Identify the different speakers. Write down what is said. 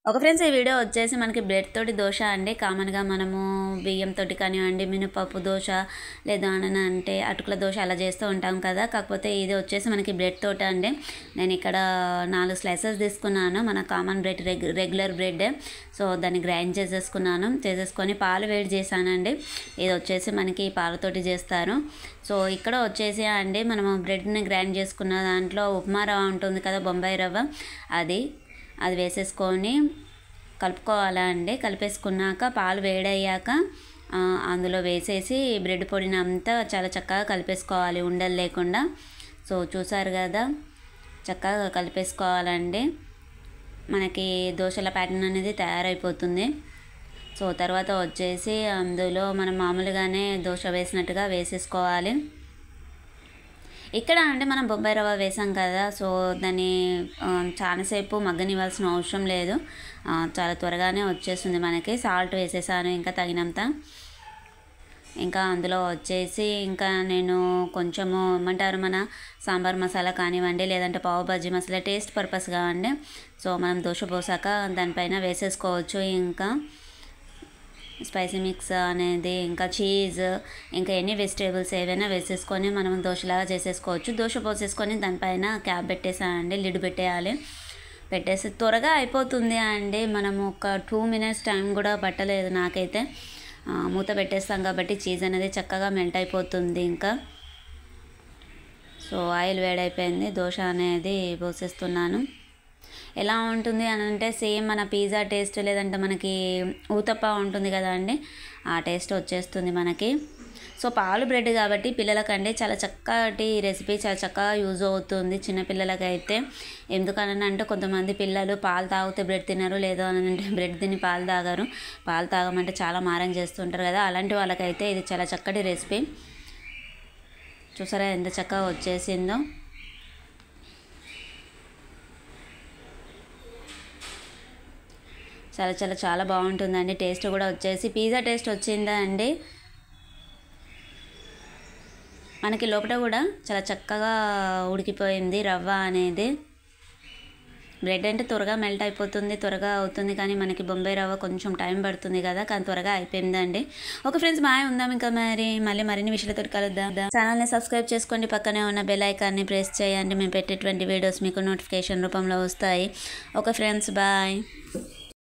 Speaker 1: ఒక ఫ్రెండ్స్ ఈ వీడియో వచ్చేసి మనకి బ్రెడ్ తోటి దోశ అండి. కామన్గా మనము బియ్యంతో కానివ్వండి, మినపప్పు దోశ లేదా అంటే అటుకుల దోశ అలా చేస్తూ ఉంటాం కదా. కాకపోతే ఇది వచ్చేసి మనకి బ్రెడ్ తోట అండి. నేను ఇక్కడ 4 స్లైసెస్ తీసుకున్నాను, మన common bread, regular bread. So దాన్ని గ్రైండ్ చేసేసుకొని పాలు వేడి చేశానండి. ఇది వచ్చేసి మనకి పాలతోటి చేస్తారు. సో ఇక్కడ వచ్చేసి అండి మనము బ్రెడ్ని గ్రైండ్ చేసుకున్న దాంట్లో ఉప్మా రవ్వ ఉంటుంది కదా, బొంబాయి రవ్వ, అది వేసేసుకొని కలుపుకోవాలా అండి. కలిపేసుకున్నాక పాలు వేడయ్యాక అందులో వేసేసి బ్రెడ్ పొడిని అంతా చాలా చక్కగా కలిపేసుకోవాలి, ఉండలు లేకుండా. సో చూసారు కదా, చక్కగా కలిపేసుకోవాలండి. మనకి దోశల ప్యాటర్న్ అనేది తయారైపోతుంది. సో తర్వాత వచ్చేసి అందులో మనం మామూలుగానే దోశ వేసినట్టుగా వేసేసుకోవాలి. ఇక్కడ అంటే మనం బొంబాయి రవ్వ వేసాం కదా, సో దాన్ని చాలాసేపు మగ్గనివ్వాల్సిన అవసరం లేదు, చాలా త్వరగానే వచ్చేస్తుంది మనకి. సాల్ట్ వేసేసాను ఇంకా తగినంత. ఇంకా అందులో వచ్చేసి ఇంకా నేను కొంచెము ఏమంటారు, మన సాంబార్ మసాలా కానివ్వండి, లేదంటే పావు భాజీ మసాలా టేస్ట్ పర్పస్ కావండి. సో మనం దోశ పోసాక దానిపైన వేసేసుకోవచ్చు. ఇంకా స్పైసీ మిక్స్ అనేది, ఇంకా చీజ్, ఇంకా ఎన్ని వెజిటేబుల్స్ ఏవైనా వేసేసుకొని మనం దోశలాగా చేసేసుకోవచ్చు. దోశ పోసేసుకొని దానిపైన క్యాప్ పెట్టేసానండి, లిడ్ పెట్టేయాలి. పెట్టేసి త్వరగా అయిపోతుంది అండి. మనము ఒక 2 minutes టైం కూడా పట్టలేదు నాకైతే. మూత పెట్టేస్తాం కాబట్టి చీజ్ అనేది చక్కగా మెల్ట్ అయిపోతుంది. ఇంకా సో ఆయిల్ వేడైపోయింది, దోశ అనేది పోసేస్తున్నాను. ఎలా ఉంటుంది అని అంటే సేమ్ మన పిజ్జా టేస్ట్, లేదంటే మనకి ఊతప్ప ఉంటుంది కదా అండి, ఆ టేస్ట్ వచ్చేస్తుంది మనకి. సో పాలు బ్రెడ్ కాబట్టి పిల్లలకండి చాలా చక్కటి రెసిపీ, చాలా చక్కగా యూజ్ అవుతుంది చిన్నపిల్లలకైతే. ఎందుకని అంటే కొంతమంది పిల్లలు పాలు తాగితే బ్రెడ్ తినరు, లేదు అని అంటే బ్రెడ్ తిని పాలు తాగరు. పాలు తాగమంటే చాలా మారం చేస్తుంటారు కదా, అలాంటి వాళ్ళకైతే ఇది చాలా చక్కటి రెసిపీ. చూసారా ఎంత చక్కగా వచ్చేసిందో. చాలా చాలా చాలా బాగుంటుందండి. టేస్ట్ కూడా వచ్చేసి పిజ్జా టేస్ట్ వచ్చిందా అండి. మనకి లోపల కూడా చాలా చక్కగా ఉడికిపోయింది రవ్వ అనేది. బ్రెడ్ అంటే త్వరగా మెల్ట్ అయిపోతుంది, త్వరగా అవుతుంది, కానీ మనకి బొంబాయి రవ్వ కొంచెం టైం పడుతుంది కదా, కానీ త్వరగా అయిపోయిందండి. ఓకే ఫ్రెండ్స్, బాయ్, ఉందాం ఇంకా మరిన్ని విషయాలతో కలుద్దాం. ఛానల్ని సబ్స్క్రైబ్ చేసుకోండి, పక్కనే ఉన్న బెల్ ఐకాన్ని ప్రెస్ చేయండి. మేము పెట్టేటువంటి వీడియోస్ మీకు నోటిఫికేషన్ రూపంలో వస్తాయి. Okay friends, bye.